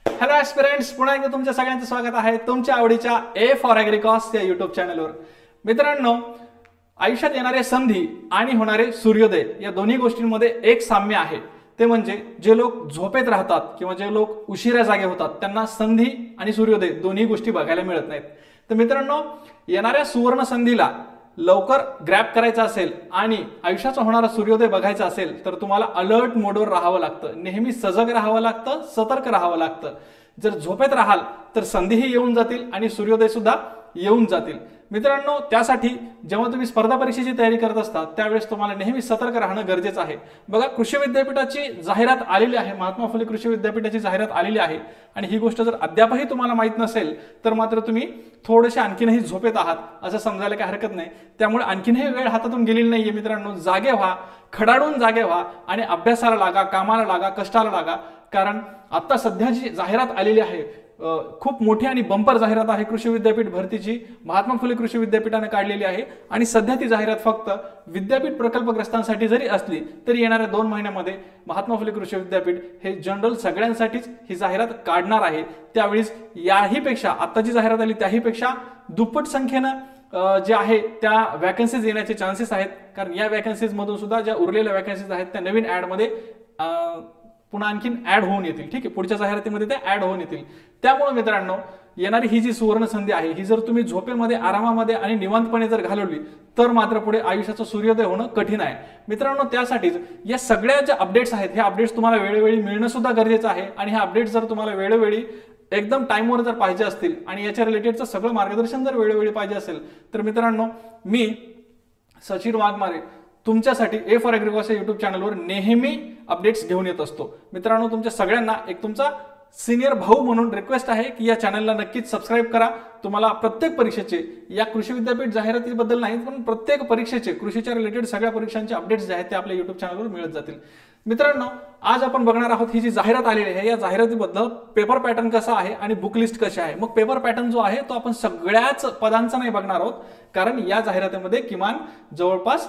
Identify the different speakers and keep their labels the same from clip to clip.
Speaker 1: Hello aspirants, पुन्हा एकदा तुमच्या सगळ्यांचं स्वागत आहे तुमच्या आवडीच्या ए फॉर ॲग्रिकॉस या यूट्यूब चॅनलवर। मित्रांनो, आयुष्यात येणारे संधी आणि होणारे सूर्योदय या दोन्ही गोष्टींमध्ये एक साम्य आहे, ते म्हणजे जे लोक झोपेत राहतात किंवा जे लोक उशिरा जागे होतात त्यांना संधी आणि सूर्योदय दोन्ही गोष्टी बघायला मिळत नाहीत। तर मित्रांनो, येणाऱ्या सुवर्ण संधीला लवकर ग्रॅब करायचा असेल आणि आयुष्याचा होणारा सूर्योदय बघायचा असेल तर तुम्हाला अलर्ट मोडवर राहावं लागतं, नेहमी सजग राहावं लागतं, सतर्क राहावं लागतं। जर झोपेत राहाल तर संधीही येऊन जातील आणि सूर्योदय सुद्धा येऊन जातील। मित्रांनो, त्यासाठी जेव्हा तुम्ही स्पर्धा परीक्षेची तयारी करत असता त्यावेळेस तुम्हाला नेहमी सतर्क राहणं गरजेचं आहे। बघा, कृषी विद्यापीठाची जाहिरात आलेली आहे, महात्मा फुले कृषी विद्यापीठाची जाहिरात आलेली आहे आणि ही गोष्ट जर अद्यापही तुम्हाला माहित नसेल तर मात्र तुम्ही थोडेसे आणखीनही झोपेत आहात असं समजायला काही हरकत नाही। त्यामुळे आणखीनही वेळ हातातून गेलेली नाहीये। मित्रांनो, जागे व्हा, खडाडून जागे व्हा आणि अभ्यासाला लागा, कामाला लागा, कष्टाला लागा। कारण आता सध्या जी जाहिरात आलेली आहे खूप मोठी आणि बंपर जाहिरात आहे कृषी विद्यापीठ भरतीची, महात्मा फुले कृषी विद्यापीठाने काढलेली आहे आणि सध्या ती जाहिरात फक्त विद्यापीठ प्रकल्पग्रस्तांसाठी जरी असली तरी येणाऱ्या 2 महिन्यामध्ये महात्मा फुले कृषी विद्यापीठ हे जनरल सगळ्यांसाठीच ही जाहिरात काढणार आहे। त्यावेळेस याहीपेक्षा आत्ताची जाहिरात आली त्याहीपेक्षा दुप्पट संख्येनं जे आहे त्या वॅकन्सीज येण्याचे चान्सेस आहेत। कारण या वॅकन्सीज मधून सुद्धा ज्या उरलेल्या वॅकन्सीज आहेत त्या नवीन ऍड मध्ये पुन्हा आणखीन ऍड होऊन येतील। ठीक आहे, पुढच्या जाहिरातीमध्ये त्या ऍड होऊन येतील। त्यामुळे मित्रांनो, येणारी ही जी सुवर्ण संधी आहे ही जर तुम्ही झोपेमध्ये, आरामामध्ये आणि निवांतपणे जर घालवली तर मात्र पुढे आयुष्याचा सूर्योदय होणं कठीण आहे। मित्रांनो, त्यासाठीच या सगळ्या ज्या अपडेट्स आहेत हे अपडेट्स तुम्हाला वेळोवेळी मिळणं सुद्धा गरजेचं आहे आणि हे अपडेट्स जर तुम्हाला वेळोवेळी एकदम टाइमवर जर पाहिजे असतील आणि याच्या रिलेटेडचं सगळं मार्गदर्शन जर वेळोवेळी पाहिजे असेल तर मित्रांनो, मी सचिन वाघमारे तुमच्यासाठी ए फॉर ॲग्रिकॉस या यूट्यूब चॅनलवर नेहमी अपडेट्स घेऊन येत असतो। मित्रांनो, तुमच्या सगळ्यांना एक तुमचा सिनियर भाऊ म्हणून रिक्वेस्ट आहे की या चॅनलला नक्कीच सबस्क्राईब करा। तुम्हाला प्रत्येक परीक्षेचे, या कृषी विद्यापीठ जाहिरातीबद्दल नाही पण प्रत्येक परीक्षेचे, कृषीच्या रिलेटेड सगळ्या परीक्षांचे अपडेट्स जे आहेत ते आपल्या यूट्यूब चॅनलवर मिळत जातील। मित्रांनो, आज आपण बघणार आहोत ही जी जाहिरात आलेली आहे या जाहिरातीबद्दल पेपर पॅटर्न कसा आहे आणि बुक लिस्ट कशी आहे। मग पेपर पॅटर्न जो आहे तो आपण सगळ्याच पदांचा नाही बघणार आहोत, कारण या जाहिरातीमध्ये किमान जवळपास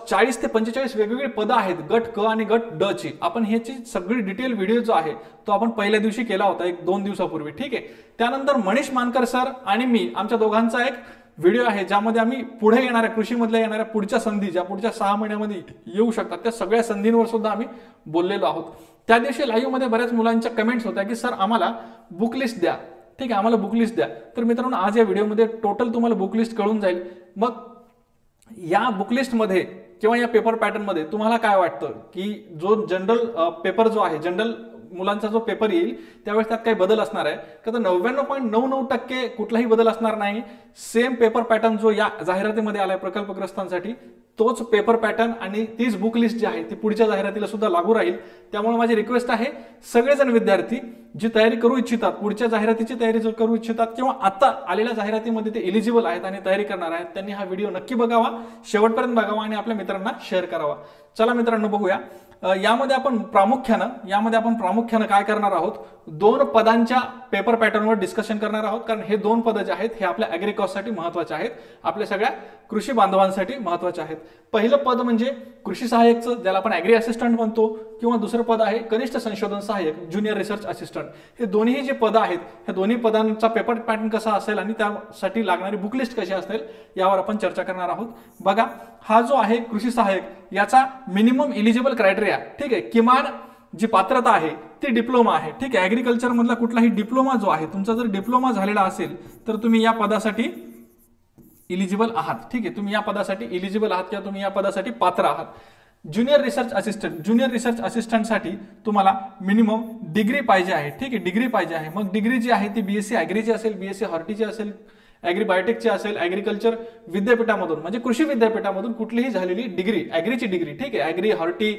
Speaker 1: 40 ते 45 वेगवेगळी पदं आहेत, गट क आणि गट ड ची। आपण ह्याची सगळी डिटेल व्हिडिओ जो आहे तो आपण पहिल्या दिवशी केला होता, 1-2 दिवसापूर्वी। ठीक आहे, त्यानंतर मनीष मानकर सर आणि मी आमच्या दोघांचा एक व्हिडिओ आहे ज्यामध्ये आम्ही पुढे येणाऱ्या कृषीमधल्या येणाऱ्या पुढच्या संधी, ज्या पुढच्या 6 महिन्यामध्ये येऊ शकतात त्या सगळ्या संधींवर सुद्धा आम्ही बोललेलो आहोत। त्या दिवशी लाईव्ह मध्ये बऱ्याच मुलांच्या कमेंट्स होत्या की सर आम्हाला बुक लिस्ट द्या। ठीक आहे, आम्हाला बुक लिस्ट द्या। तर मित्रांनो, आज या व्हिडिओमध्ये टोटल तुम्हाला बुक लिस्ट कळून जाईल। मग या बुकलिस्ट मध्ये किंवा या पेपर पॅटर्न मध्ये तुम्हाला काय वाटतं की जो जनरल पेपर जो आहे, जनरल मुलांचा जो पेपर येईल त्यावेळेस त्यात काही बदल असणार आहे का? तर 99.99% कुठलाही बदल असणार नाही। सेम पेपर पॅटर्न जो या जाहिरातीमध्ये आलाय प्रकल्पग्रस्तांसाठी तोच पेपर पॅटर्न आणि तीच बुक लिस्ट जी आहे ती पुढच्या जाहिरातीला सुद्धा लागू राहील। त्यामुळे माझी रिक्वेस्ट आहे, सगळेजण विद्यार्थी जी तयारी करू इच्छितात, पुढच्या जाहिरातीची तयारी जर करू इच्छितात किंवा आता आलेल्या जाहिरातीमध्ये ते एलिजिबल आहेत आणि तयारी करणार आहेत, त्यांनी हा व्हिडिओ नक्की बघावा, शेवटपर्यंत बघावा आणि आपल्या मित्रांना शेअर करावा। चला मित्रांनो, बघूया यामध्ये आपण प्रामुख्यानं काय करणार आहोत, 2 पदांच्या पेपर पॅटर्नवर डिस्कशन करणार आहोत। कारण हे 2 पद जे आहेत हे आपल्या ॲग्रिकॉससाठी महत्त्वाचे आहेत, आपल्या सगळ्या कृषी बांधवांसाठी महत्त्वाचे आहेत। पहिलं पद म्हणजे कृषी सहाय्यकचं, ज्याला आपण ॲग्री असिस्टंट म्हणतो, किंवा दुसरं पद आहे कनिष्ठ संशोधन सहाय्यक, ज्युनियर रिसर्च असिस्टंट। हे दोन्ही जे पद आहेत ह्या दोन्ही पदांचा पेपर पॅटर्न कसा असेल आणि त्यासाठी लागणारी बुक लिस्ट कशी असेल यावर आपण चर्चा करणार आहोत। बघा, हा जो आहे कृषी सहाय्यक याचा मिनिमम एलिजिबल क्रायटेरिया, ठीक आहे, किमान जी पात्रता आहे ती डिप्लोमा आहे। ठीक आहे, ॲग्रिकल्चर मधला कुठलाही डिप्लोमा जो आहे, तुमचा जर डिप्लोमा झालेला असेल तर तुम्ही या पदासाठी इलिजिबल आहात। ठीक आहे, तुम्ही या पदासाठी इलिजिबल आहात किंवा तुम्ही या पदासाठी पात्र आहात। ज्युनियर रिसर्च असिस्टंटसाठी तुम्हाला मिनिमम डिग्री पाहिजे आहे। ठीक आहे, डिग्री पाहिजे आहे। मग डिग्री जी आहे ती बीएससी ॲग्रीची असेल, बीएससी हॉर्टीची असेल, ॲग्री बायोटेकची असेल, ॲग्रिकल्चर विद्यापीठामधून म्हणजे कृषी विद्यापीठामधून कुठलीही झालेली डिग्री, ॲग्रीची डिग्री, ठीक आहे, ॲग्री, हॉर्टी,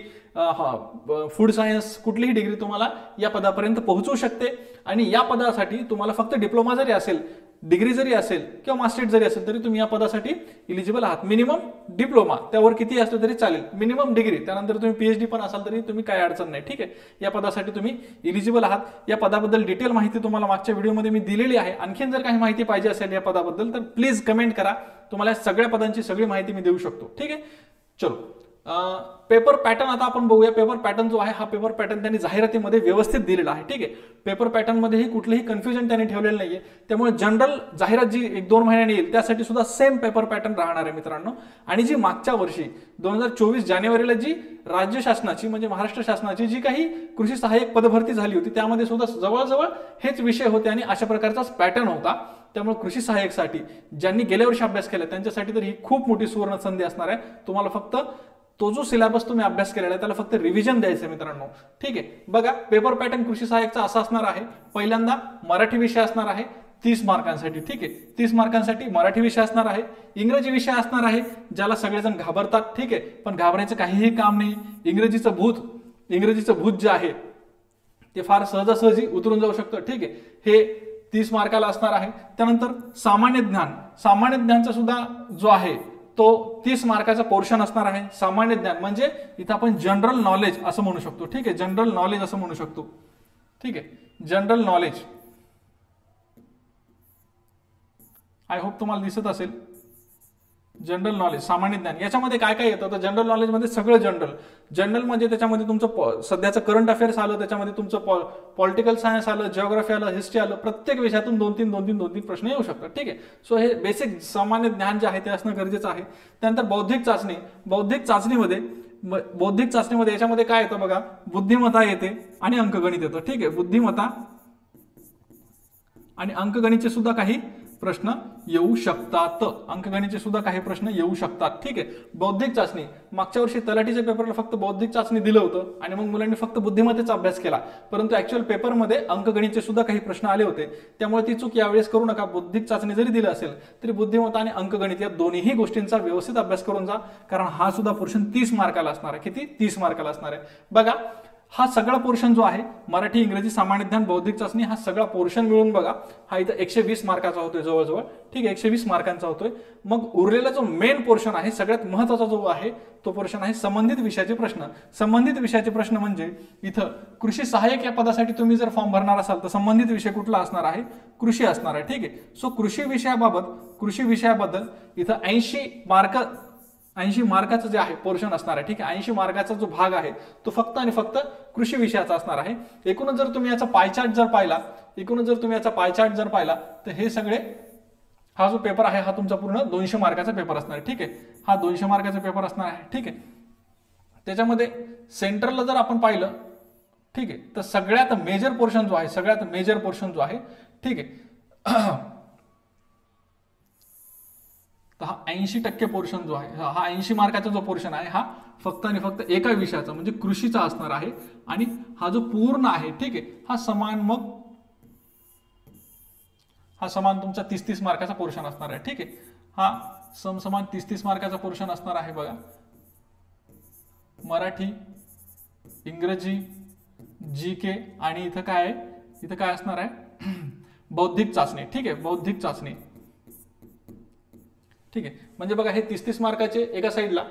Speaker 1: फूड सायन्स, कुठलीही डिग्री तुम्हाला या पदापर्यंत पोहोचू शकते। आणि या पदासाठी तुम्हाला फक्त डिप्लोमा जरी असेल, डिग्री जरी असेल किंवा मास्टर्स जरी असेल तरी तुम्ही या पदासाठी इलिजिबल आहात। मिनिमम डिप्लोमा, त्यावर किती असलं तरी चालेल, मिनिमम डिग्री, त्यानंतर तुम्ही पीएचडी पण असाल तरी तुम्ही काय अडचण नाही। ठीक आहे, या पदासाठी तुम्ही इलिजिबल आहात। या पदाबद्दल डिटेल माहिती तुम्हाला मागच्या व्हिडिओमध्ये मी दिलेली आहे। आणखीन जर काही माहिती पाहिजे असेल या पदाबद्दल तर प्लीज कमेंट करा, तुम्हाला सगळ्या पदांची सगळी माहिती मी देऊ शकतो। ठीक आहे, चलो पेपर पॅटर्न आता आपण बघूया. पेपर पॅटर्न जो आहे हा पेपर पॅटर्न त्यांनी जाहिरातीमध्ये व्यवस्थित दिलेला आहे. ठीक आहे, पेपर पॅटर्न मध्येही कुठलेही कन्फ्युजन त्यांनी ठेवलेलं नाहीये. त्यामुळे जनरल जाहिरात जी 1-2 महिन्यांनी येईल त्यासाठी सुद्धा सेम पेपर पॅटर्न राहणार आहे मित्रांनो. आणि जी मागच्या वर्षी 2024 जानेवारीला जी राज्य शासनाची म्हणजे महाराष्ट्र शासनाची जी काही कृषी सहाय्यक पदभरती झाली होती त्यामध्ये सुद्धा जवळजवळ हेच विषय होते आणि अशा प्रकारचाच पॅटर्न होता. त्यामुळे कृषी सहाय्यकसाठी ज्यांनी गेल्या वर्षी अभ्यास केला त्यांच्यासाठी तर ही खूप मोठी सुवर्ण संधी असणार आहे. तुम्हाला फक्त तो जो सिलेबस तुम्ही अभ्यास केलेला आहे त्याला फक्त रिव्हिजन द्यायचं मित्रांनो. ठीक आहे, बघा पेपर पॅटर्न कृषी सहाय्यकचा असा असणार आहे. पहिल्यांदा मराठी विषय असणार आहे 30 मार्कांसाठी. ठीक आहे, 30 मार्कांसाठी मराठी विषय असणार आहे. इंग्रजी विषय असणार आहे ज्याला सगळेजण घाबरतात. ठीक आहे, पण घाबरायचं काहीही काम नाही. इंग्रजीचं भूत जे आहे ते फार सहजासहजी उतरून जाऊ शकतं. ठीक आहे, हे 30 मार्काला असणार आहे. त्यानंतर सामान्य ज्ञानचा सुद्धा जो आहे तो 30 मार्काचा पोर्शन असणार आहे. सामान्य ज्ञान म्हणजे इथं आपण जनरल नॉलेज असं म्हणू शकतो. ठीक आहे, जनरल नॉलेज असं म्हणू शकतो. ठीक आहे, जनरल नॉलेज. आय होप तुम्हाला दिसत असेल. जनरल नॉलेज, सामान्य ज्ञान याच्यामध्ये काय काय येतं तर जनरल नॉलेज मध्ये सगळं जनरल म्हणजे त्याच्यामध्ये तुमचं सध्याचं करंट अफेअर्स आलं, त्याच्यामध्ये तुमचं पॉलिटिकल सायन्स आलं, जिओग्राफी आलं, हिस्ट्री आलं. प्रत्येक विषयातून 2-3 प्रश्न येऊ शकतात. ठीक आहे, सो हे बेसिक सामान्य ज्ञान जे आहे ते असणं गरजेचं आहे. त्यानंतर बौद्धिक चाचणीमध्ये याच्यामध्ये काय येतं बघा, बुद्धिमत्ता येते आणि अंकगणित येतं. ठीक आहे, बुद्धिमत्ता आणि अंकगणितचे सुद्धा काही प्रश्न येऊ शकतात. ठीक आहे, बौद्धिक चाचणी मागच्या वर्षी तलाठीच्या पेपरला फक्त बौद्धिक चाचणी दिलं होतं आणि मग मुलांनी फक्त बुद्धिमत्तेचा अभ्यास केला, परंतु ऍक्च्युअल पेपरमध्ये अंकगणितचे सुद्धा काही प्रश्न आले होते. त्यामुळे ती चूक यावेळेस करू नका. बौद्धिक चाचणी जरी दिलं असेल तरी बुद्धिमत्ता आणि अंकगणित या दोन्ही गोष्टींचा व्यवस्थित अभ्यास करून जा, कारण हा सुद्धा पोर्शन 30 मार्काला असणार आहे. किती? 30 मार्काला असणार आहे. बघा हा सगळा पोर्शन जो आहे मराठी, इंग्रजी, सामान्य ज्ञान, बौद्धिक चाचणी हा सगळा पोर्शन मिळून बघा हा इथं 120 मार्काचा होतोय जवळजवळ. ठीक आहे, 120 मार्कांचा होतोय. मग उरलेला जो मेन पोर्शन आहे सगळ्यात महत्वाचा जो आहे तो पोर्शन आहे संबंधित विषयाचे प्रश्न. संबंधित विषयाचे प्रश्न म्हणजे इथं कृषी सहाय्यक या पदासाठी तुम्ही जर फॉर्म भरणार असाल तर संबंधित विषय कुठला असणार आहे? कृषी असणार आहे. ठीक आहे, सो कृषी विषयाबद्दल इथं 80 मार्काचं जे आहे पोर्शन असणार आहे. ठीक आहे, 80 मार्काचा जो भाग आहे तो फक्त आणि फक्त कृषी विषयाचा असणार आहे. एकूणच जर तुम्ही याचा पायचार्ट जर पाहिला तर हे सगळे हा जो पेपर आहे हा तुमचा पूर्ण 200 मार्काचा पेपर असणार आहे. ठीक आहे, हा 200 मार्काचा पेपर असणार आहे. ठीक आहे, त्याच्यामध्ये सेंट्रलला जर आपण पाहिलं ठीक आहे तर सगळ्यात मेजर पोर्शन जो आहे ठीक आहे तर हा 80% पोर्शन जो आहे हा 80 मार्काचा जो पोर्शन आहे हा फक्त आणि फक्त एका विषयाचा म्हणजे कृषीचा असणार आहे. आणि हा जो पूर्ण आहे ठीक आहे हा समान तुमचा 30 मार्काचा पोर्शन असणार आहे. ठीक आहे, हा समान 30 मार्काचा पोर्शन असणार आहे. बघा मराठी, इंग्रजी, जीके आणि इथं काय असणार आहे बौद्धिक चाचणी. ठीक आहे, बौद्धिक चाचणी. ठीक आहे, म्हणजे बघा हे 30 मार्काचे एका साईडला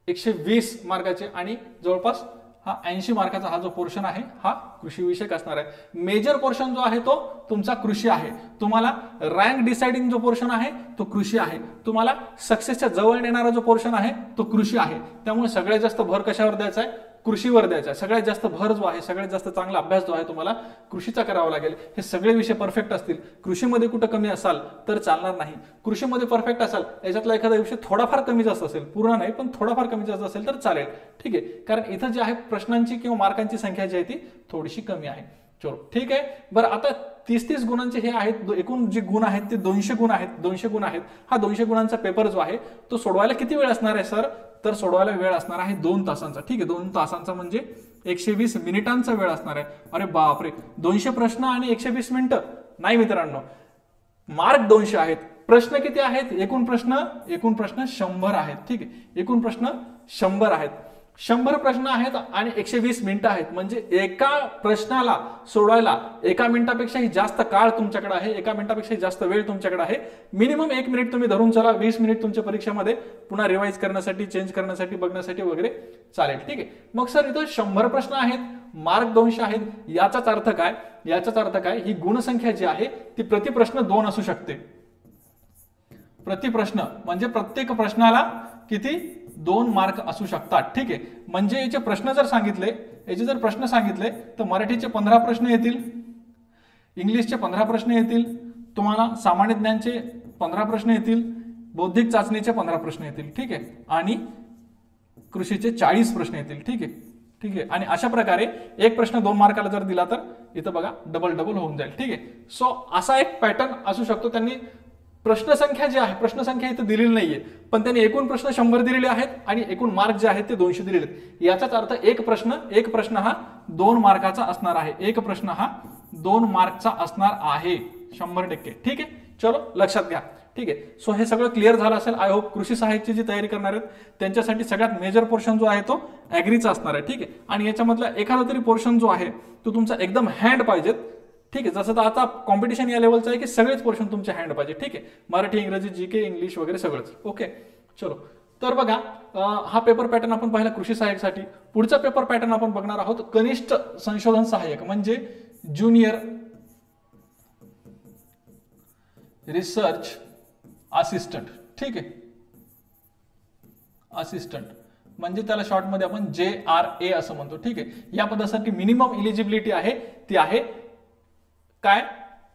Speaker 1: 120 मार्काचे आणि जवळपास हा 80 मार्काचा हा जो पोर्शन आहे हा कृषी विषयक असणार आहे. मेजर पोर्शन जो आहे तो तुमचा कृषी आहे. तुम्हाला रँक डिसाइडिंग जो पोर्शन आहे तो कृषी आहे. तुम्हाला सक्सेसच्या जवळ नेणारा जो पोर्शन आहे तो कृषी आहे. त्यामुळे सगळ्यात जास्त भर कशावर द्यायचा आहे? कृषीवर द्यायचा आहे. सगळ्यात जास्त भर जो आहे सगळ्यात जास्त चांगला अभ्यास जो आहे तुम्हाला कृषीचा करावा लागेल. हे सगळे विषय परफेक्ट असतील. कृषीमध्ये कुठं कमी असाल तर चालणार नाही. कृषीमध्ये परफेक्ट असाल याच्यातला एखादा विषय थोडाफार कमी जास्त असेल, पूर्ण नाही पण थोडाफार कमी जास्त असेल तर चालेल. ठीक आहे, कारण इथं जे आहे प्रश्नांची किंवा मार्कांची संख्या जी आहे ती थोडीशी कमी आहे. चलो ठीक आहे. बरं आता 30 गुणांचे हे आहेत, एकूण जे गुण आहेत ते 200 गुण आहेत. हा 200 गुणांचा पेपर जो आहे तो सोडवायला किती वेळ असणार आहे सर? तर सोडवायला वेळ असणार आहे 2 तासांचा. ठीक आहे, 2 तासांचा म्हणजे 120 मिनिटांचा वेळ असणार आहे. अरे बापरे, 200 प्रश्न आणि 120 मिनिटं? नाही मित्रांनो, मार्क 200 आहेत. प्रश्न किती आहेत? एकूण प्रश्न 100 आहेत. ठीक आहे, एकूण प्रश्न 100 आहेत. 100 प्रश्न आहेत आणि 120 मिनिटं आहेत. म्हणजे एका प्रश्नाला सोडवायला 1 मिनिटापेक्षाही जास्त काळ तुमच्याकडे आहे, 1 मिनिटापेक्षाही जास्त वेळ तुमच्याकडे आहे. मिनिमम 1 मिनिट तुम्ही धरून चला. 20 मिनिट तुमच्या परीक्षेमध्ये पुन्हा रिवाइज करण्यासाठी, चेंज करण्यासाठी, बघण्यासाठी वगैरे चालेल. ठीक आहे, मग सर इथं 100 प्रश्न आहेत, मार्क 200 आहेत. याचाच अर्थ काय? ही गुणसंख्या जी आहे ती प्रतिप्रश्न 2 असू शकते. प्रतिप्रश्न म्हणजे प्रत्येक प्रश्नाला किती 2 मार्क असू शकतात. ठीक आहे, म्हणजे याचे प्रश्न जर सांगितले तर मराठीचे 15 प्रश्न येतील, इंग्लिशचे 15 प्रश्न येतील, तुम्हाला सामान्य ज्ञानचे 15 प्रश्न येतील, बौद्धिक चाचणीचे 15 प्रश्न येतील. ठीक आहे, आणि कृषीचे 40 प्रश्न येतील. ठीक आहे, आणि अशा प्रकारे एक प्रश्न 2 मार्काला जर दिला तर इथं बघा डबल होऊन जाईल. ठीक आहे, सो असा एक पॅटर्न असू शकतो. त्यांनी प्रश्नसंख्या जी आहे, प्रश्नसंख्या इथं दिलेली नाहीये, पण त्यांनी एकूण प्रश्न 100 दिलेले आहेत आणि एकूण मार्क जे आहेत ते 200 दिलेले आहेत. याचाच अर्थ एक प्रश्न हा 2 मार्काचा असणार आहे. एक प्रश्न हा 2 मार्कचा असणार आहे 100%. ठीक आहे, चलो लक्षात घ्या. ठीक आहे, सो हे सगळं क्लिअर झालं असेल. आय होप कृषी सहाय्यकची जी तयारी करणार आहेत त्यांच्यासाठी सगळ्यात मेजर पोर्शन जो आहे तो ऍग्रीचा असणार आहे. ठीक आहे, आणि याच्यामधला एखादा तरी पोर्शन जो आहे तो तुमचा एकदम हँड पाहिजेत. ठीक आहे, जसं तर आता कॉम्पिटिशन या लेवलचं आहे की सगळेच पोर्शन तुमचे हँड पाहिजे. ठीक आहे, मराठी, इंग्रजी, जीके, इंग्लिश वगैरे सगळंच. ओके, चलो. तर बघा, हा पेपर पॅटर्न आपण पाहिला कृषी सहाय्यकसाठी. पुढचा पेपर पॅटर्न आपण बघणार आहोत कनिष्ठ संशोधन सहाय्यक, म्हणजे ज्युनियर रिसर्च असिस्टंट. ठीक आहे, असिस्टंट म्हणजे त्याला शॉर्टमध्ये आपण JRA असं म्हणतो. ठीक आहे, या पदासाठी मिनिमम इलिजिबिलिटी आहे ती आहे काय,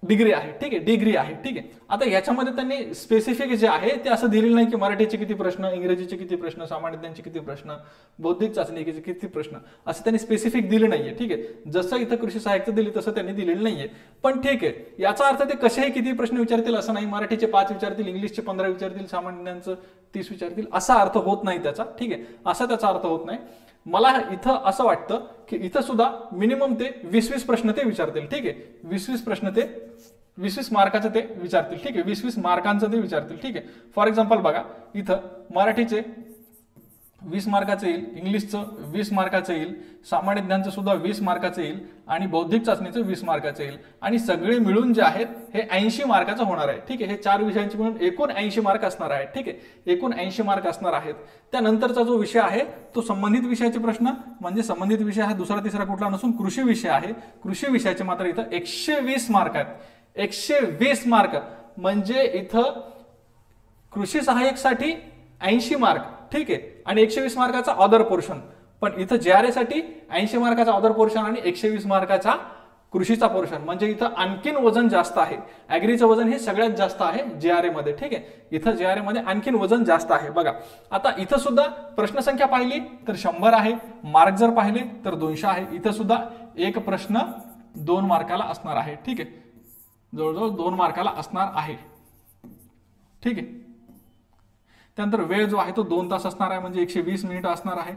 Speaker 1: डिग्री आहे. ठीक आहे, डिग्री आहे. ठीक आहे, आता याच्यामध्ये त्यांनी स्पेसिफिक जे आहे ते असं दिलेलं नाही की मराठीचे किती प्रश्न, इंग्रजीचे किती प्रश्न, सामान्य ज्ञानचे किती प्रश्न, बौद्धिक चाचणीचे किती प्रश्न, असं त्यांनी स्पेसिफिक दिलं नाहीये. ठीक आहे, जसं इथं कृषी सहाय्यकचं दिली तसं त्यांनी दिलेलं नाहीये. पण ठीक आहे, याचा अर्थ ते कसेही किती प्रश्न विचारतील असं नाही. मराठीचे 5 विचारतील, इंग्लिशचे 15 विचारतील, सामान्य ज्ञानचं 30 विचारतील, असा अर्थ होत नाही त्याचा. ठीक आहे, असा त्याचा अर्थ होत नाही. मला इथं असं वाटतं की इथं सुद्धा मिनिमम ते 20-20 प्रश्न ते विचारतील. ठीक आहे, 20-20 प्रश्न ते 20-20 मार्काचं ते विचारतील. ठीक आहे, 20-20 मार्कांचं ते विचारतील. ठीक आहे, फॉर एक्झाम्पल बघा, इथं मराठीचे 20 मार्काचं येईल, इंग्लिशचं 20 मार्काचं येईल, सामान्य ज्ञानचं सुद्धा 20 मार्काचं येईल आणि बौद्धिक चाचणीचं 20 मार्काचं येईल, आणि सगळे मिळून जे आहेत हे 80 मार्काचं होणार आहे. ठीक आहे, हे 4 विषयांचे मिळून एकूण 80 मार्क असणार आहेत. ठीक आहे, एकूण 80 मार्क असणार आहेत. त्यानंतरचा जो विषय आहे तो संबंधित विषयाचे प्रश्न, म्हणजे संबंधित विषय हा दुसरा तिसरा कुठला नसून कृषी विषय आहे. कृषी विषयाचे मात्र इथं 120 मार्क आहेत. 120 मार्क म्हणजे इथं कृषी सहाय्यकसाठी 80 मार्क. ठीक आहे, आणि 120 मार्काचा अदर पोर्शन. पण इथं JRA साठी 80 मार्काचा अदर पोर्शन आणि 120 मार्काचा कृषीचा पोर्शन, म्हणजे इथं आणखीन वजन जास्त आहे. ऍग्रीचं वजन हे सगळ्यात जास्त आहे JRA मध्ये. ठीक आहे, इथं JRA मध्ये आणखीन वजन जास्त आहे. बघा, आता इथं सुद्धा प्रश्नसंख्या पाहिली तर 100 आहे, मार्क जर पाहिले तर 200 आहे. इथं सुद्धा एक प्रश्न 2 मार्काला असणार आहे. ठीक आहे, जवळजवळ 2 मार्काला असणार आहे. ठीक आहे, त्यानंतर वेळ जो आहे तो 2 तास असणार आहे, म्हणजे 120 मिनिटं असणार आहे.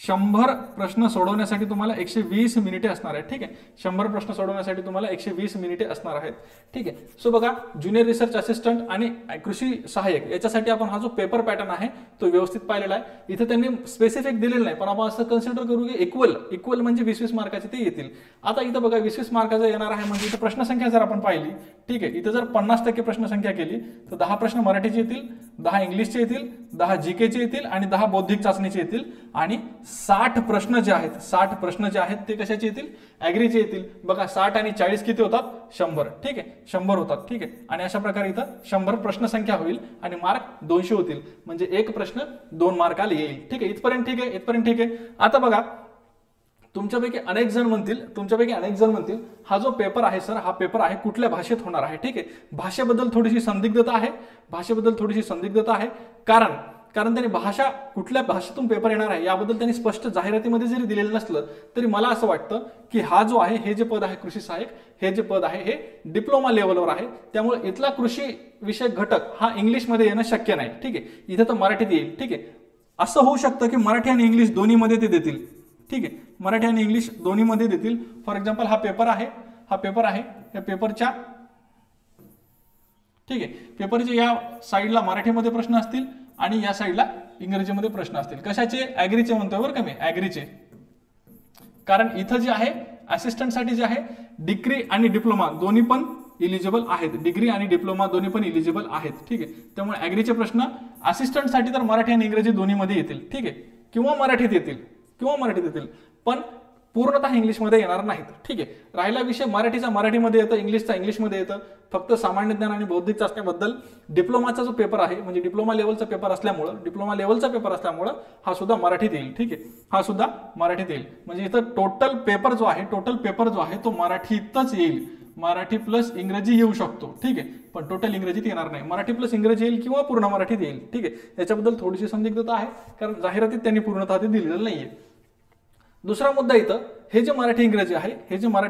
Speaker 1: 100 प्रश्न सोडवण्यासाठी तुम्हाला 120 मिनिटे असणार आहेत. ठीक आहे, 100 प्रश्न सोडवण्यासाठी तुम्हाला 120 मिनिटे असणार आहेत. ठीक आहे, सो बघा, ज्युनियर रिसर्च असिस्टंट आणि कृषी सहाय्यक याच्यासाठी आपण हा जो पेपर पॅटर्न आहे तो व्यवस्थित पाहिलेला आहे. इथे त्यांनी स्पेसिफिक दिलेलं नाही, पण आपण असं कन्सिडर करू की इक्वल म्हणजे 20-20 मार्काचे ते येतील. आता इथं बघा 20-20 मार्काचं येणार आहे, म्हणजे इथं प्रश्नसंख्या जर आपण पाहिली, ठीक आहे, इथं जर 50% प्रश्नसंख्या केली तर 10 प्रश्न मराठीचे येतील, 10 इंग्लिशचे येतील, 10 जीकेचे येतील आणि 10 बौद्धिक चाचणीचे येतील, आणि 60 प्रश्न जे आहेत ते कशाचे येतील, ऍग्रीचे येतील. बघा, 60 आणि 40 किती होतात, 100. ठीक आहे, 100 होतात. ठीक आहे, आणि अशा प्रकारे इथं 100 प्रश्न संख्या होईल आणि मार्क 200 होतील, म्हणजे एक प्रश्न 2 मार्काला येईल. ठीक आहे, इथपर्यंत ठीक आहे. आता बघा, तुमच्यापैकी अनेक जण म्हणतील हा जो पेपर आहे सर, हा पेपर आहे कुठल्या भाषेत होणार आहे. ठीक आहे, भाषेबद्दल थोडीशी संदिग्धता आहे. कारण त्यांनी कुठल्या भाषेतून पेपर येणार आहे याबद्दल त्यांनी स्पष्ट जाहिरातीमध्ये जरी दिलेलं नसलं तरी मला असं वाटतं की हा जो आहे, हे जे पद आहे कृषी सहाय्यक, हे जे पद आहे हे डिप्लोमा लेवलवर आहे. त्यामुळे इथला कृषी विषयक घटक हा इंग्लिशमध्ये येणं शक्य नाही. ठीक आहे, इथे तर मराठीत येईल. ठीक आहे, असं होऊ शकतं की मराठी आणि इंग्लिश दोन्हीमध्ये ते देतील. ठीक आहे, मराठी आणि इंग्लिश दोन्हीमध्ये देतील. फॉर एक्झाम्पल हा पेपर आहे, या पेपरच्या, ठीक आहे, पेपरच्या या साईडला मराठीमध्ये प्रश्न असतील आणि या साईडला इंग्रजीमध्ये प्रश्न असतील. कशाचे, ऍग्रीचे म्हणतोय बरं का मी, ऍग्रीचे. कारण इथं जे आहे असिस्टंटसाठी जे आहे डिग्री आणि डिप्लोमा दोन्ही पण इलिजिबल आहेत. डिग्री आणि डिप्लोमा दोन्ही पण इलिजिबल आहेत. ठीक आहे, त्यामुळे ऍग्रीचे प्रश्न असिस्टंटसाठी तर मराठी आणि इंग्रजी दोन्हीमध्ये येतील. ठीक आहे, किंवा मराठीत येतील. पण पूर्णतः इंग्लिशमध्ये येणार नाहीत. ठीक आहे. राहिला विषय मराठीचा मराठीमध्ये येतं, इंग्लिशचा इंग्लिशमध्ये येतं. फक्त सामान्य ज्ञान आणि बौद्धिक चाचणीबद्दल डिप्लोमाचा जो पेपर आहे म्हणजे डिप्लोमा लेवलचा पेपर असल्यामुळं हा सुद्धा मराठीत येईल. ठीक आहे. हा सुद्धा मराठीत येईल. म्हणजे इथं टोटल पेपर जो आहे तो मराठीतच येईल. मराठी प्लस इंग्रजी येऊ शकतो. ठीक आहे. पण टोटल इंग्रजीत येणार नाही. मराठी प्लस इंग्रजी येईल किंवा पूर्ण मराठीत येईल. ठीक आहे. याच्याबद्दल थोडीशी संदिग्धता आहे कारण जाहिरातीत त्यांनी पूर्णतः ते दिलेलं नाहीये. दुसरा मुद्दा इथं हे जे मराठी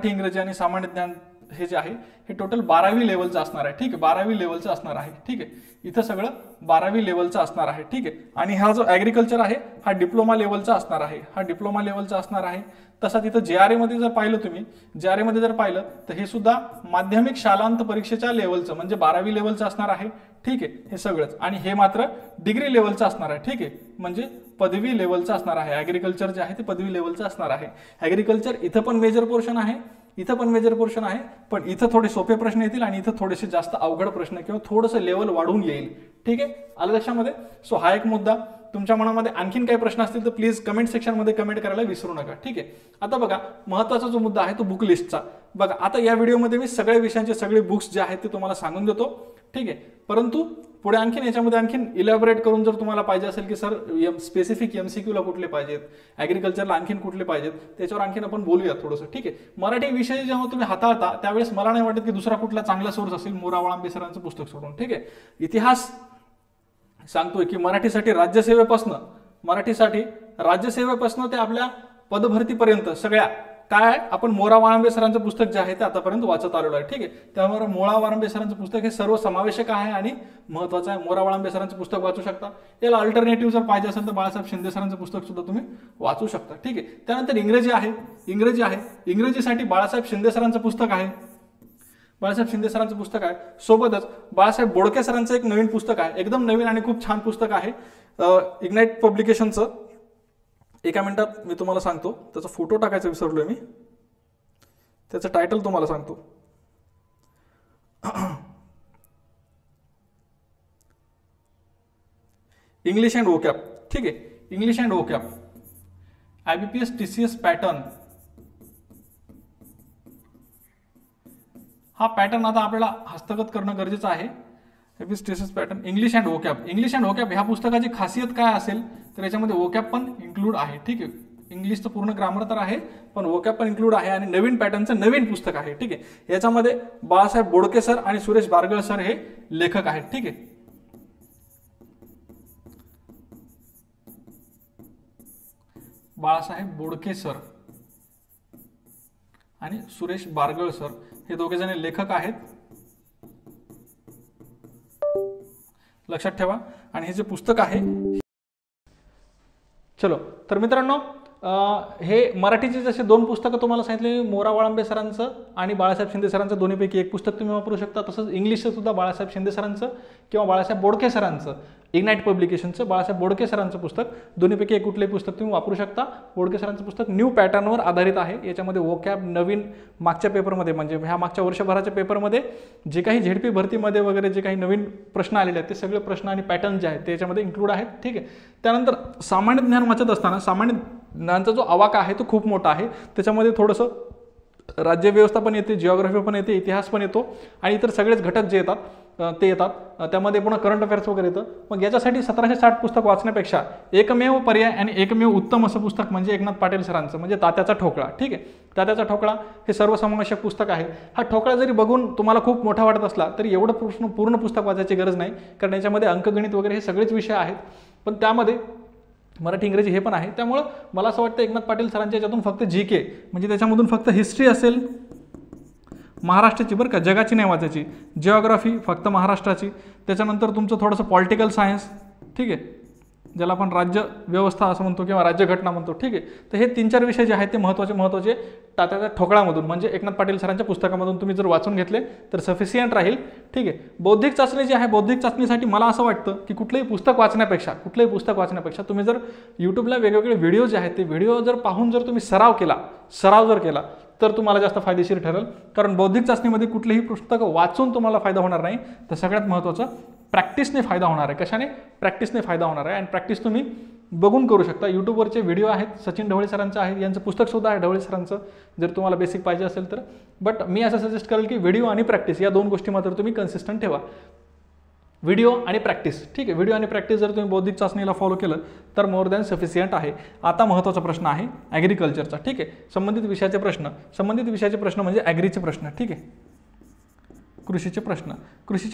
Speaker 1: इंग्रजी आणि सामान्य ज्ञान हे जे आहे हे टोटल 12वी लेवलचं असणार आहे. ठीक आहे. 12वी लेवलचं असणार आहे. ठीक आहे. इथं सगळं 12वी लेवलचं असणार आहे. ठीक आहे. आणि हा जो ऍग्रिकल्चर आहे हा डिप्लोमा लेवलचा असणार आहे. तसा तिथं JRA मध्ये जर पाहिलं तर हे सुद्धा माध्यमिक शालांत परीक्षेच्या लेवलचं म्हणजे 12वी लेवलचं असणार आहे. ठीक आहे. हे सगळंच आणि हे मात्र डिग्री लेवलचं असणार आहे. ठीक आहे. म्हणजे पदवी लेवलचं असणार आहे. ऍग्रिकल्चर जे आहे ते पदवी लेवलचं असणार आहे. ऍग्रिकल्चर इथं पण मेजर पोर्शन आहे, पण इथं थोडे सोपे प्रश्न येतील आणि इथं थोडेसे जास्त अवघड प्रश्न किंवा थोडंसं लेवल वाढून येईल. ठीक आहे. आलं लक्षामध्ये. सो हा एक मुद्दा. तुमच्या मनामध्ये आणखीन काही प्रश्न असतील तर प्लीज कमेंट सेक्शनमध्ये कमेंट करायला विसरू नका. ठीक आहे. आता बघा महत्त्वाचा जो मुद्दा आहे तो बुक लिस्टचा. बघा आता या व्हिडिओमध्ये मी सगळ्या विषयांचे सगळे बुक्स जे आहेत ते तुम्हाला सांगून देतो. ठीक आहे. परंतु पुढे याच्यामध्ये आणखीन इलॅबोरेट करून जर तुम्हाला पाहिजे असेल की सर स्पेसिफिक MCQ ला कुठले पाहिजेत, ऍग्रिकल्चरला आणखीन कुठले पाहिजेत, त्याच्यावर आणखीन आपण बोलूया थोडंसं. ठीक आहे. मराठी विषय जेव्हा तुम्ही हाताळता त्यावेळेस मला नाही वाटत की दुसरा कुठला चांगला सोर्स असेल मोरा वाळंबे सरांचं पुस्तक सोडून. ठीक आहे. इतिहास सांगतोय की मराठीसाठी राज्यसेवेपासून ते आपल्या पदभरतीपर्यंत सगळ्या काय आपण मोरा वाळंबे सरांचं पुस्तक जे आहे ते आतापर्यंत वाचत आलेलो आहे. ठीक आहे. त्यामुळे मोरा वाळंबे सरांचं पुस्तक हे सर्व समावेशक आहे आणि महत्वाचं आहे. मोरा वाळंबे सरांचं पुस्तक वाचू शकता. याला अल्टरनेटिव्ह जर पाहिजे असेल तर बाळासाहेब शिंदे सरांचं पुस्तक सुद्धा तुम्ही वाचू शकता. ठीक आहे. त्यानंतर इंग्रजी आहे. इंग्रजीसाठी बाळासाहेब शिंदे सरांचं पुस्तक आहे. सोबतच बाळासाहेब बोडके सरांचं एक नवीन पुस्तक आहे. एकदम नवीन आणि खूप छान पुस्तक आहे. इग्नाइट पब्लिकेशनचं. एका मिनिटात मी तुम्हाला सांगतो. त्याचा फोटो टाकायचा विसरलोय मी. त्याचं टायटल तुम्हाला सांगतो. English and vocab. ठीक आहे. English and vocab IBPS TCS pattern. हा पॅटर्न आता आपल्याला हस्तगत करणं गरजेचं आहे. IBPS TCS pattern English and vocab ह्या पुस्तकाची खासियत काय असेल तर याच्यामध्ये वोकॅब पण इन्क्लूड आहे. ठीक आहे. इंग्लिशचं पूर्ण ग्रामर तर आहे पण वोकॅब पण इन्क्लूड आहे आणि नवीन पॅटर्नचं नवीन पुस्तक आहे. ठीक आहे. याच्यामध्ये बाळासाहेब बोडके सर आणि सुरेश बारगळ सर हे लेखक आहेत. ठीक आहे. बाळासाहेब बोडके सर आणि सुरेश बारगळ सर हे दोघे जण लेखक आहेत. लक्षात ठेवा. आणि हे जे पुस्तक आहे चलो तर मित्रांनो हे मराठीचे जसे दोन पुस्तकं तुम्हाला सांगितले मोरा वाळंबे सरांचं आणि बाळासाहेब शिंदे सरांचं दोन्हीपैकी एक पुस्तक तुम्ही वापरू शकता. तसंच इंग्लिशचं सुद्धा बाळासाहेब शिंदे सरांचं किंवा बाळासाहेब बोडके सरांचं इग्नाइट पब्लिकेशनचं बाळासाहेब बोडके सरांचं पुस्तक दोन्हीपैकी एक कुठलंही पुस्तक तुम्ही वापरू शकता. बोडके सरांचं पुस्तक न्यू पॅटर्नवर आधारित आहे. याच्यामध्ये वोकॅब नवीन मागच्या पेपरमध्ये म्हणजे ह्या मागच्या वर्षभराच्या पेपरमध्ये जे काही झेडपी भरतीमध्ये वगैरे जे काही नवीन प्रश्न आलेले आहेत ते सगळे प्रश्न आणि पॅटर्न जे आहेत ते याच्यामध्ये इन्क्लूड आहेत. ठीक आहे. त्यानंतर सामान्य ज्ञान वाचत असताना सामान्य ज्ञानचा जो आवाका आहे तो खूप मोठा आहे. त्याच्यामध्ये थोडंसं राज्यव्यवस्था पण येते, जिओग्राफी पण येते, इतिहास पण येतो आणि इतर सगळेच घटक जे येतात ते येतात. त्यामध्ये पुन्हा करंट अफेअर्स वगैरे येतं. मग याच्यासाठी 1760 पुस्तक वाचण्यापेक्षा एकमेव पर्याय आणि एकमेव उत्तम असं पुस्तक म्हणजे एकनाथ पाटील सरांचं म्हणजे तात्याचा ठोकळा. ठीक आहे. तात्याचा ठोकळा हे सर्वसमावेशक पुस्तक आहे. हा ठोकळा जरी बघून तुम्हाला खूप मोठा वाटत असला तरी एवढं पूर्ण पुस्तक वाचायची गरज नाही कारण याच्यामध्ये अंकगणित वगैरे हे सगळेच विषय आहेत. पण त्यामध्ये मराठी इंग्रजी हे पण आहे. त्यामुळं मला असं वाटतं एकनाथ पाटील सरांच्या याच्यातून फक्त GK म्हणजे त्याच्यामधून फक्त हिस्ट्री असेल महाराष्ट्राची बरं का, जगाची नाही वाचायची. जिओग्राफी फक्त महाराष्ट्राची. त्याच्यानंतर तुमचं थोडंसं पॉलिटिकल सायन्स. ठीक आहे. ज्याला आपण राज्य व्यवस्था असं म्हणतो किंवा राज्यघटना म्हणतो. ठीक आहे. तर हे 3-4 विषय जे आहेत ते महत्त्वाचे तात्याच्या ठोकळामधून म्हणजे एकनाथ पाटील सरांच्या पुस्तकामधून तुम्ही जर वाचून घेतले तर सफिशियंट राहील. ठीक आहे. बौद्धिक चाचणी जी आहे बौद्धिक चाचणीसाठी मला असं वाटतं की कुठलंही पुस्तक वाचण्यापेक्षा तुम्ही जर यूट्यूबला वेगवेगळे व्हिडिओ जे आहेत ते व्हिडिओ जर पाहून जर तुम्ही सराव केला तर तुम्हाला जास्त फायदेशीर ठरेल. कारण बौद्धिक चाचणीमध्ये कुठलेही पुस्तक वाचून तुम्हाला फायदा होणार नाही. तर सगळ्यात महत्त्वाचं प्रॅक्टिसने फायदा होणार आहे. कशाने? प्रॅक्टिसने फायदा होणार आहे. आणि प्रॅक्टिस तुम्ही बघून करू शकता. यूट्यूबवरचे व्हिडिओ आहेत, सचिन ढवळे सरांचं आहे, यांचं पुस्तकसुद्धा आहे ढवळे सरांचं, जर तुम्हाला बेसिक पाहिजे असेल तर. बट मी असं सजेस्ट करेल की व्हिडिओ आणि प्रॅक्टिस या 2 गोष्टी मात्र तुम्ही कन्सिस्टंट ठेवा. व्हिडिओ आणि प्रॅक्टिस, ठीक आहे. व्हिडिओ आणि प्रॅक्टिस जर तुम्ही बौद्धिक चाचणीला फॉलो केलं तर मोर दॅन सफिशियंट आहे. आता महत्त्वाचा प्रश्न आहे ॲग्रिकल्चरचा, ठीक आहे. संबंधित विषयाचे प्रश्न म्हणजे ॲग्रीचे प्रश्न, ठीक आहे. कृषीचे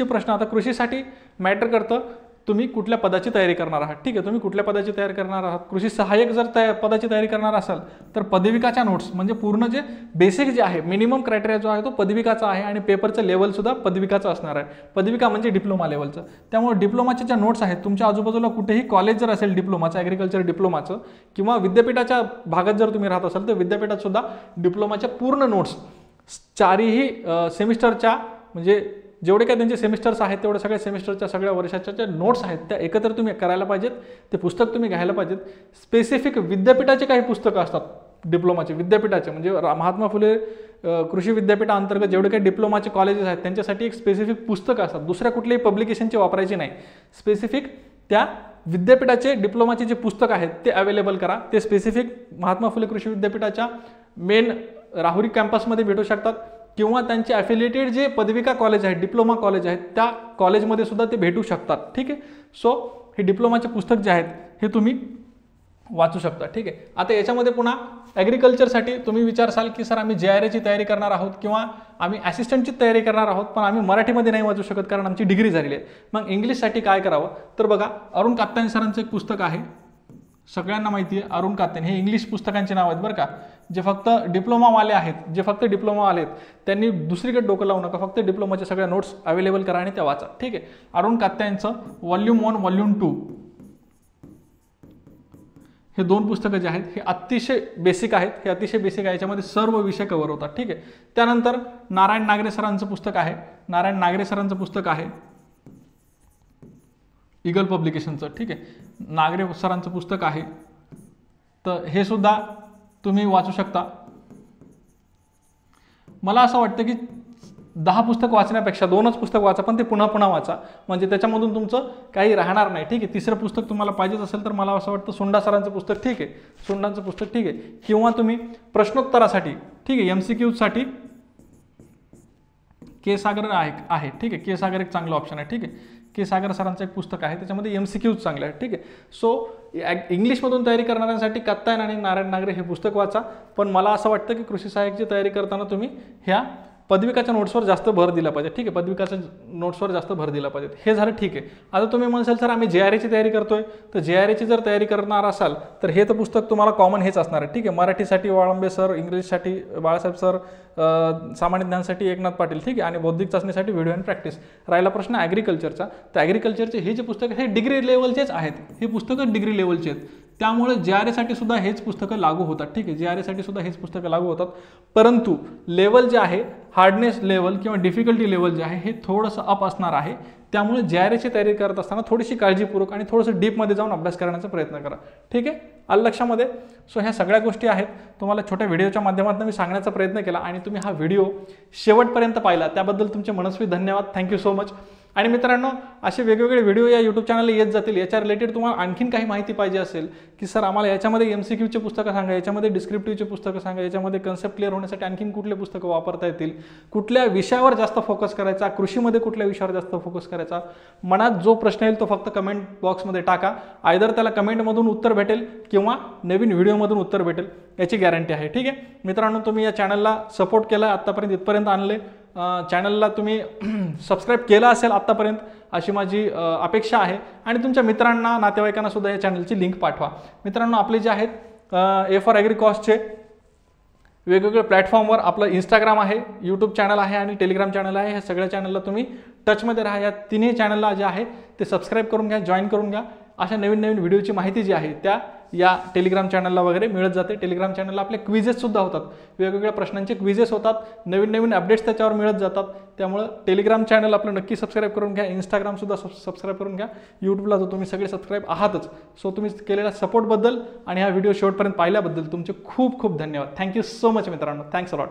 Speaker 1: प्रश्न आता कृषीसाठी मॅटर करतं तुम्ही कुठल्या पदाची तयारी करणार आहात, ठीक आहे. तुम्ही कुठल्या पदाची तयारी करणार आहात, कृषी सहाय्यक जर पदाची तयारी करणार असाल तर पदविकाच्या नोट्स म्हणजे पूर्ण जे बेसिक जे आहे, मिनिमम क्रायटेरिया जो आहे तो पदविकाचा आहे आणि पेपरचं लेवलसुद्धा पदविकाचं असणार आहे. पदविका म्हणजे डिप्लोमा लेवलचं. त्यामुळे डिप्लोमाचे ज्या नोट्स आहेत, तुमच्या आजूबाजूला कुठेही कॉलेज जर असेल डिप्लोमाचं, ॲग्रिकल्चर डिप्लोमाचं, किंवा विद्यापीठाच्या भागात जर तुम्ही राहत असाल तर विद्यापीठात सुद्धा डिप्लोमाच्या पूर्ण नोट्स 4ही सेमिस्टरच्या म्हणजे जेवढे काही त्यांचे सेमिस्टर्स आहेत तेवढे सगळ्या सेमिस्टरच्या सगळ्या वर्षाच्या ज्या नोट्स आहेत त्या एकत्र तुम्ही करायला पाहिजेत. ते पुस्तक तुम्ही घ्यायला पाहिजेत. स्पेसिफिक विद्यापीठाचे काही पुस्तकं असतात डिप्लोमाचे, विद्यापीठाचे म्हणजे महात्मा फुले कृषी विद्यापीठाअंतर्गत जेवढे काही डिप्लोमाचे कॉलेजेस आहेत त्यांच्यासाठी एक स्पेसिफिक पुस्तकं असतात. दुसऱ्या कुठल्याही पब्लिकेशनचे वापरायचे नाही. स्पेसिफिक त्या विद्यापीठाचे डिप्लोमाचे जे पुस्तक आहेत ते अवेलेबल करा. ते स्पेसिफिक महात्मा फुले कृषी विद्यापीठाच्या मेन राहुरी कॅम्पसमध्ये भेटू शकतात किंवा त्यांचे ॲफिलिएटेड जे पदविका कॉलेज आहेत, डिप्लोमा कॉलेज आहेत, त्या कॉलेजमध्ये सुद्धा ते भेटू शकतात, ठीक आहे. सो हे डिप्लोमाचे पुस्तक जे आहेत हे तुम्ही वाचू शकता, ठीक आहे. आता याच्यामध्ये पुन्हा ॲग्रिकल्चरसाठी तुम्ही विचारसाल की सर आम्ही JRAची तयारी करणार आहोत किंवा आम्ही असिस्टंटची तयारी करणार आहोत पण आम्ही मराठीमध्ये नाही वाचू शकत कारण आमची डिग्री झालेली आहे. मग इंग्लिशसाठी काय करावं तर बघा, अरुण कात्यायन सरांचं एक पुस्तक आहे, सगळ्यांना माहिती आहे अरुण कात्यायन. हे इंग्लिश पुस्तकांचे नाव आहेत बरं का. जे फक्त डिप्लोमावाले आहेत त्यांनी दुसरीकडे डोकं लावू नका, फक्त डिप्लोमाच्या सगळ्या नोट्स अवेलेबल करा आणि त्या वाचा, ठीक आहे. अरुण कात्यायनचं वॉल्यूम 1 वॉल्यूम 2 हे 2 पुस्तकं जे आहेत हे अतिशय बेसिक आहेत. हे अतिशय बेसिक आहे, याच्यामध्ये सर्व विषय कव्हर होतात, ठीक आहे. त्यानंतर नारायण नागरे सरांचं पुस्तक आहे ईगल पब्लिकेशनचं, ठीक आहे. नागरे सरांचं पुस्तक आहे, तर हे सुद्धा तुम्ही वाचू शकता. मला असं वाटतं की 10 पुस्तक वाचण्यापेक्षा 2च पुस्तक वाचा, पण ते पुन्हा पुन्हा वाचा म्हणजे त्याच्यामधून तुमचं काही राहणार नाही, ठीक आहे. 3रं पुस्तक तुम्हाला पाहिजेच असेल तर मला असं वाटतं सोंडा सरांचं पुस्तक, ठीक आहे. सोंडांचं पुस्तक, ठीक आहे. किंवा तुम्ही प्रश्नोत्तरासाठी, ठीक आहे, MCQसाठी के सागर आहे, ठीक आहे. के सागर एक चांगला ऑप्शन आहे, ठीक आहे. के सागर सरांचं एक पुस्तक आहे, त्याच्यामध्ये MCQज चांगले आहेत, ठीक आहे. सो इंग्लिशमधून तयारी करणाऱ्यांसाठी कात्यायन आणि नारायण नागरे हे पुस्तक वाचा. पण मला असं वाटतं की कृषी सहाय्यकची तयारी करताना तुम्ही ह्या पदविकाच्या नोट्सवर जास्त भर दिला पाहिजे, ठीक आहे. पदविकाच्या नोट्सवर जास्त भर दिला पाहिजे, हे झालं, ठीक आहे. आता तुम्ही म्हणसाल सर आम्ही JRAची तयारी करतोय, तर JRAची जर तयारी करणार असाल तर हे तर पुस्तक तुम्हाला कॉमन हेच असणार आहे, ठीक आहे. मराठीसाठी वाळंबे सर, इंग्लिशसाठी बाळासाहेब सर, सामान्य ज्ञानासाठी एकनाथ पाटील, ठीक आहे. आणि बौद्धिक चाचणीसाठी व्हिडिओ आणि प्रॅक्टिस. राहिला प्रश्न ॲग्रिकल्चरचा, तर ॲग्रिकल्चरचे हे जे पुस्तक हे डिग्री लेवलचेच आहेत, हे पुस्तकं डिग्री लेवलचे आहेत. त्यामुळे JRAसाठी सुद्धा हेच पुस्तकं लागू होतात, ठीक आहे. JRAसाठी सुद्धा हेच पुस्तकं लागू होतात. परंतु लेवल जे आहे, हार्डनेस लेवल किंवा डिफिकल्टी लेवल जे आहे हे थोडंसं अप असणार आहे. त्यामुळे JRAची तयारी करत असताना थोडीशी काळजीपूर्वक आणि थोडंसं डीपमध्ये जाऊन अभ्यास करण्याचा प्रयत्न करा, ठीक आहे. आलं लक्षामध्ये. सो ह्या सगळ्या गोष्टी आहेत, तुम्हाला छोट्या व्हिडिओच्या माध्यमातून मी सांगण्याचा प्रयत्न केला आणि तुम्ही हा व्हिडिओ शेवटपर्यंत पाहिला त्याबद्दल तुमचे मनस्वी धन्यवाद. Thank you so much. आणि मित्रांनो, असे वेगवेगळे व्हिडिओ या यूट्यूब चॅनलला येत जातील. याच्या रिलेटेड तुम्हाला आणखीन काही माहिती पाहिजे असेल की सर आम्हाला याच्यामध्ये MCQचे पुस्तकं सांगा, याच्यामध्ये डिस्क्रिप्टिव्हचे पुस्तकं सांगा, याच्यामध्ये कन्सेप्ट क्लिअर होण्यासाठी आणखीन कुठले पुस्तकं वापरता येतील, कुठल्या विषयावर जास्त फोकस करायचा, कृषीमध्ये कुठल्या विषयावर जास्त फोकस करायचा, मनात जो प्रश्न येईल तो फक्त कमेंट बॉक्समध्ये टाका. आयदर त्याला कमेंटमधून उत्तर भेटेल किंवा नवीन व्हिडिओमधून उत्तर भेटेल, याची गॅरंटी आहे, ठीक आहे. मित्रांनो, तुम्ही या चॅनलला सपोर्ट केला, आत्तापर्यंत इथपर्यंत आणले, चॅनलला तुम्ही सबस्क्राईब केलं असेल आत्तापर्यंत अशी माझी अपेक्षा आहे. आणि तुमच्या मित्रांना, नातेवाईकांना सुद्धा या चॅनलची लिंक पाठवा. मित्रांनो, आपले जे आहेत A4 ॲग्रिकॉसचे वेगवेगळ्या प्लॅटफॉर्मवर आपलं इंस्टाग्राम आहे, यूट्यूब चॅनल आहे आणि टेलिग्राम चॅनल आहे. ह्या सगळ्या चॅनलला तुम्ही टचमध्ये राहा. या तिन्ही चॅनलला जे आहे ते सबस्क्राईब करून घ्या, जॉईन करून घ्या. अशा नवीन नवीन व्हिडिओची माहिती जी आहे त्या या टेलिग्राम चॅनलला वगैरे मिळत जाते. टेलिग्राम चॅनलला आपले क्विजेस सुद्धा होतात, वेगवेगळ्या प्रश्नांचे क्विजेस होतात, नवीन नवीन अपडेट्स त्याच्यावर मिळत जातात. त्यामुळे टेलिग्राम चॅनल आपलं नक्की सबस्क्राईब करून घ्या, इंस्टाग्राम सुद्धा सबस्क्राईब करून घ्या, यूट्यूबला जो तुम्ही सगळे सबस्क्राईब आहातच. सो तुम्ही केलेल्या सपोर्टबद्दल आणि हा व्हिडिओ शेवटपर्यंत पाहिल्याबद्दल तुमचे खूप खूप धन्यवाद. थँक्यू सो मच मित्रांनो. Thanks a lot.